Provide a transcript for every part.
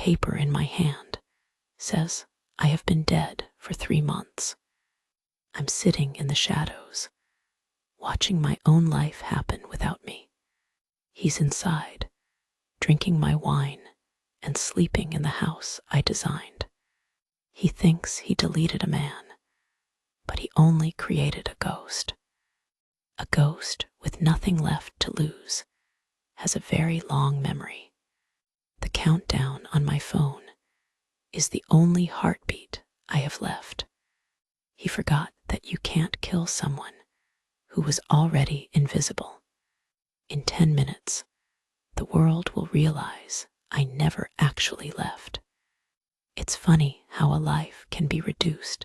paper in my hand says I have been dead for 3 months. I'm sitting in the shadows, watching my own life happen without me. He's inside, drinking my wine and sleeping in the house I designed. He thinks he deleted a man, but he only created a ghost. A ghost with nothing left to lose has a very long memory. The countdown on my phone is the only heartbeat I have left. He forgot that you can't kill someone who was already invisible. In 10 minutes, the world will realize I never actually left. It's funny how a life can be reduced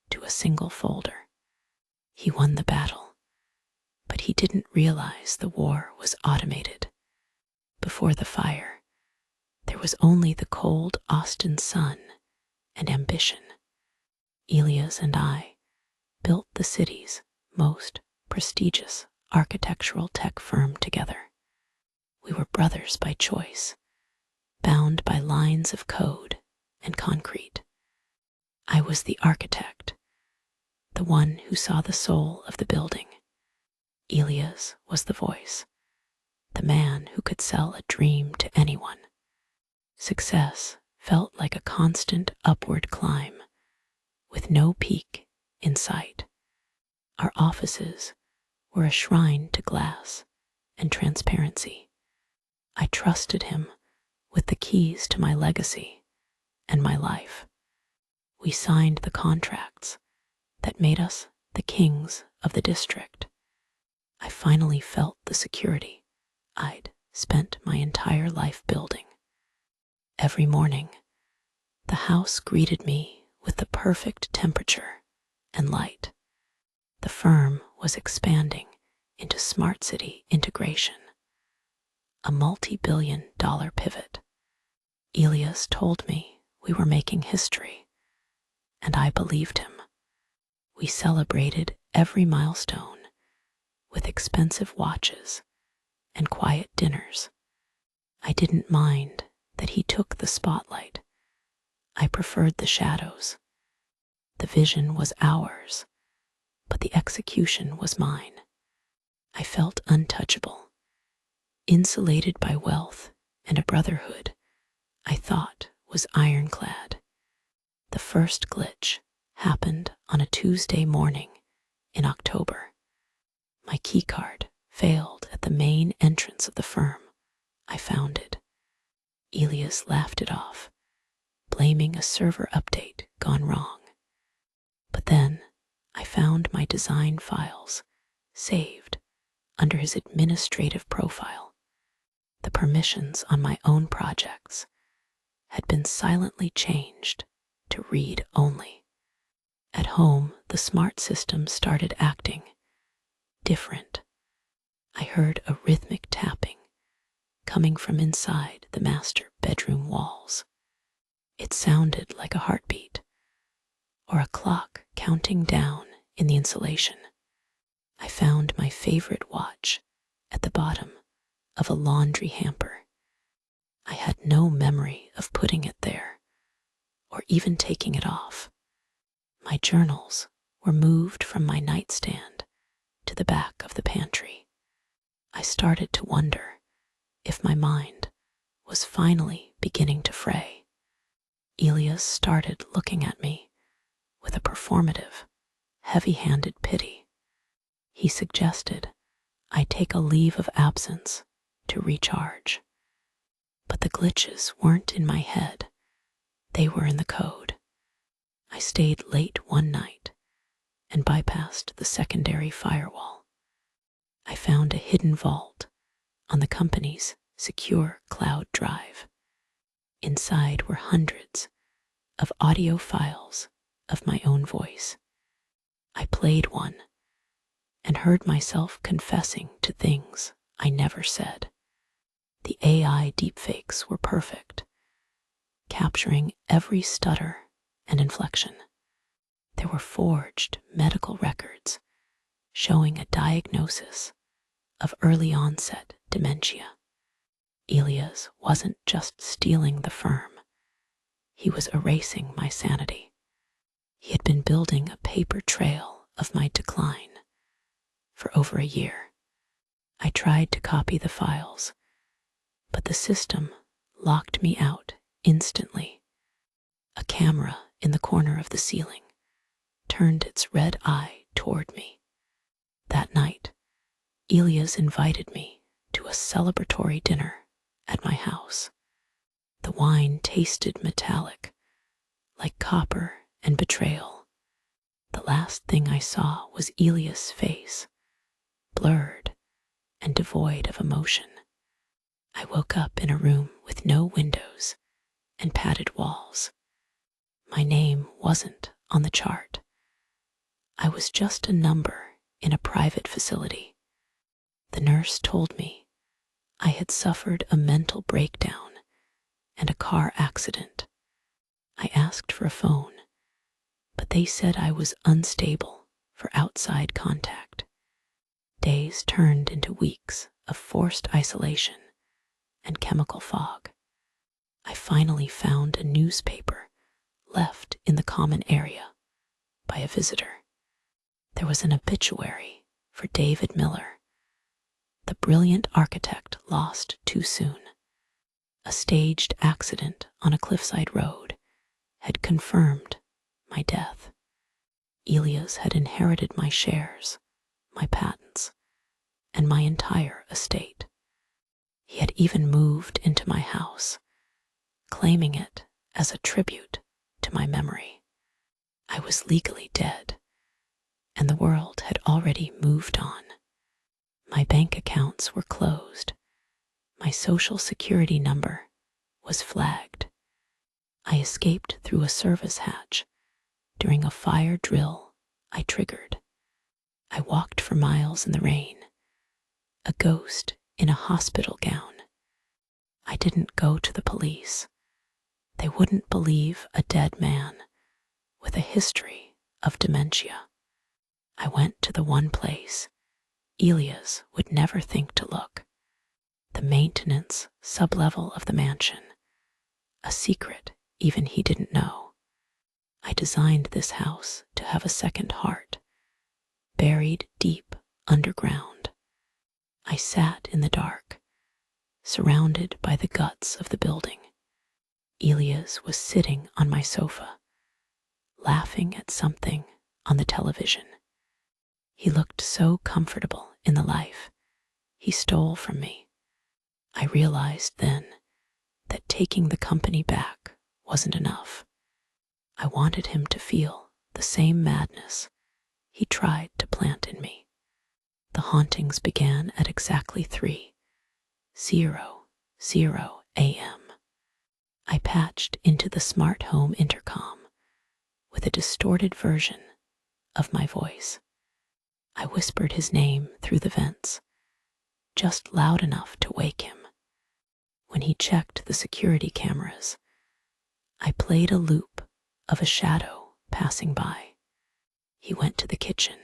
to a single folder. He won the battle, but he didn't realize the war was automated. Before the fire, there was only the cold Austin sun and ambition. Elias and I built the city's most prestigious architectural tech firm together. We were brothers by choice, bound by lines of code and concrete. I was the architect, the one who saw the soul of the building. Elias was the voice, the man who could sell a dream to anyone. Success felt like a constant upward climb, with no peak in sight. Our offices were a shrine to glass and transparency. I trusted him with the keys to my legacy and my life. We signed the contracts that made us the kings of the district. I finally felt the security I'd spent my entire life building. Every morning, the house greeted me with the perfect temperature and light. The firm was expanding into smart city integration, a multi-billion-dollar pivot. Elias told me we were making history, and I believed him. We celebrated every milestone with expensive watches and quiet dinners. I didn't mind that he took the spotlight. I preferred the shadows. The vision was ours, but the execution was mine. I felt untouchable, insulated by wealth and a brotherhood I thought was ironclad. The first glitch happened on a Tuesday morning in October. My keycard failed at the main entrance of the firm I founded. Elias laughed it off, blaming a server update gone wrong. But then I found my design files saved under his administrative profile. The permissions on my own projects had been silently changed to read only. At home, the smart system started acting different. I heard a rhythmic tapping coming from inside the master bedroom walls. It sounded like a heartbeat or a clock counting down in the insulation. I found my favorite watch at the bottom of a laundry hamper. I had no memory of putting it there or even taking it off. My journals were moved from my nightstand to the back of the pantry. I started to wonder if my mind was finally beginning to fray. Elias started looking at me with a performative, heavy-handed pity. He suggested I take a leave of absence to recharge. But the glitches weren't in my head, they were in the code. I stayed late one night and bypassed the secondary firewall. I found a hidden vault on the company's secure cloud drive. Inside were hundreds of audio files of my own voice. I played one and heard myself confessing to things I never said. The AI deepfakes were perfect, capturing every stutter and inflection. There were forged medical records showing a diagnosis of early onset dementia. Elias wasn't just stealing the firm, he was erasing my sanity. He had been building a paper trail of my decline for over a year. I tried to copy the files, but the system locked me out instantly. A camera in the corner of the ceiling turned its red eye toward me. That night, Elias invited me to a celebratory dinner at my house. The wine tasted metallic, like copper and betrayal. The last thing I saw was Elias' face, blurred and devoid of emotion. I woke up in a room with no windows and padded walls. My name wasn't on the chart. I was just a number in a private facility. The nurse told me I had suffered a mental breakdown and a car accident. I asked for a phone, but they said I was unstable for outside contact. Days turned into weeks of forced isolation and chemical fog. I finally found a newspaper left in the common area by a visitor. There was an obituary for David Miller, the brilliant architect lost too soon. A staged accident on a cliffside road had confirmed my death. Elias had inherited my shares, my patents, and my entire estate. He had even moved into my house, claiming it as a tribute to my memory. I was legally dead, and the world had already moved on. My bank accounts were closed. My social security number was flagged. I escaped through a service hatch during a fire drill I triggered. I walked for miles in the rain, a ghost in a hospital gown. I didn't go to the police. They wouldn't believe a dead man with a history of dementia. I went to the one place Elias would never think to look, the maintenance sublevel of the mansion, a secret even he didn't know. I designed this house to have a second heart, buried deep underground. I sat in the dark, surrounded by the guts of the building. Elias was sitting on my sofa, laughing at something on the television. He looked so comfortable in the life he stole from me. I realized then that taking the company back wasn't enough. I wanted him to feel the same madness he tried to plant in me. The hauntings began at exactly 3:00 a.m. I patched into the smart home intercom with a distorted version of my voice. I whispered his name through the vents, just loud enough to wake him. When he checked the security cameras, I played a loop of a shadow passing by. He went to the kitchen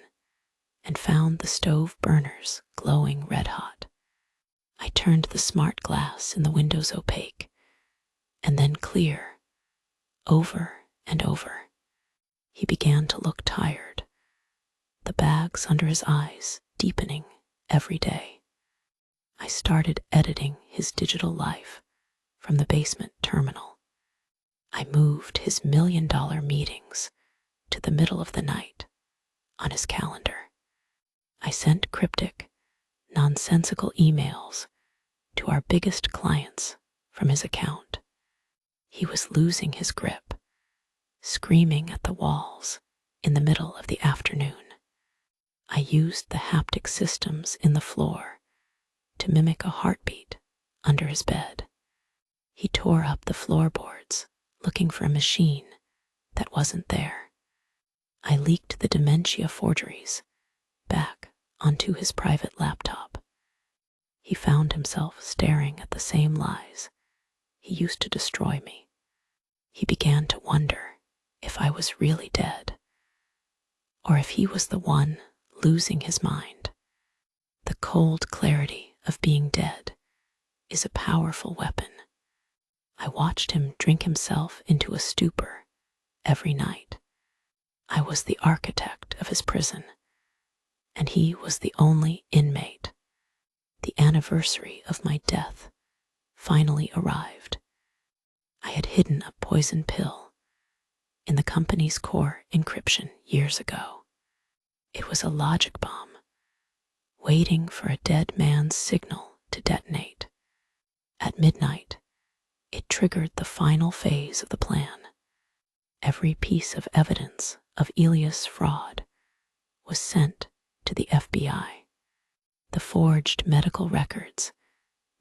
and found the stove burners glowing red hot. I turned the smart glass in the windows opaque and then clear, over and over. He began to look tired, the bags under his eyes deepening every day. I started editing his digital life from the basement terminal. I moved his $1 million meetings to the middle of the night on his calendar. I sent cryptic, nonsensical emails to our biggest clients from his account. He was losing his grip, screaming at the walls in the middle of the afternoon. I used the haptic systems in the floor to mimic a heartbeat under his bed. He tore up the floorboards, looking for a machine that wasn't there. I leaked the dementia forgeries back onto his private laptop. He found himself staring at the same lies he used to destroy me. He began to wonder if I was really dead, or if he was the one losing his mind. The cold clarity of being dead is a powerful weapon. I watched him drink himself into a stupor every night. I was the architect of his prison, and he was the only inmate. The anniversary of my death finally arrived. I had hidden a poison pill in the company's core encryption years ago. It was a logic bomb, waiting for a dead man's signal to detonate. At midnight, it triggered the final phase of the plan. Every piece of evidence of Elias' fraud was sent to the FBI. The forged medical records,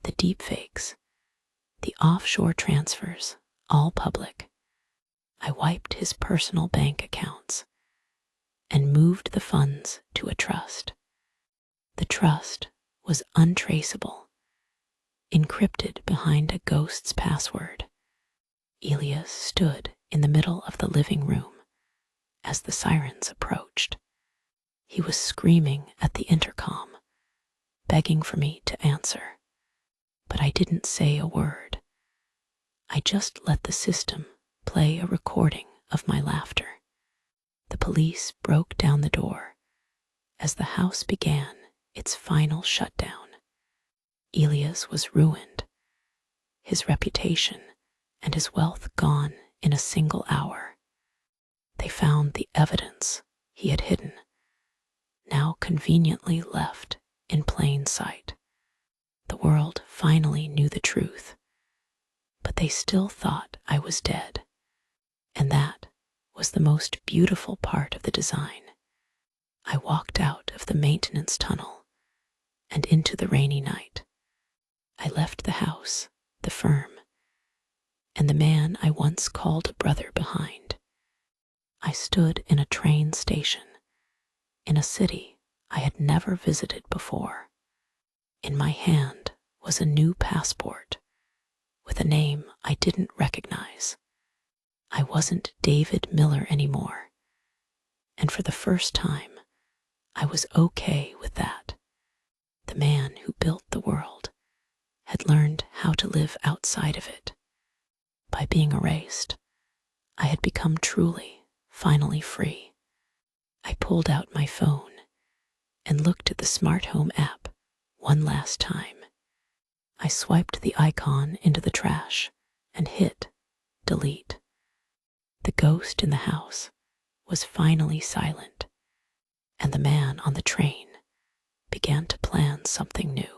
the deepfakes, the offshore transfers, all public. I wiped his personal bank accounts and moved the funds to a trust. The trust was untraceable, encrypted behind a ghost's password. Elias stood in the middle of the living room as the sirens approached. He was screaming at the intercom, begging for me to answer. But I didn't say a word. I just let the system play a recording of my laughter. The police broke down the door as the house began its final shutdown. Elias was ruined, his reputation and his wealth gone in a single hour. They found the evidence he had hidden, now conveniently left in plain sight. The world finally knew the truth, but they still thought I was dead. And that was the most beautiful part of the design. I walked out of the maintenance tunnel and into the rainy night. I left the house, the firm, and the man I once called a brother behind. I stood in a train station in a city I had never visited before. In my hand was a new passport with a name I didn't recognize. I wasn't David Miller anymore, and for the first time, I was okay with that. The man who built the world had learned how to live outside of it. By being erased, I had become truly, finally free. I pulled out my phone and looked at the smart home app one last time. I swiped the icon into the trash and hit delete. The ghost in the house was finally silent, and the man on the train began to plan something new.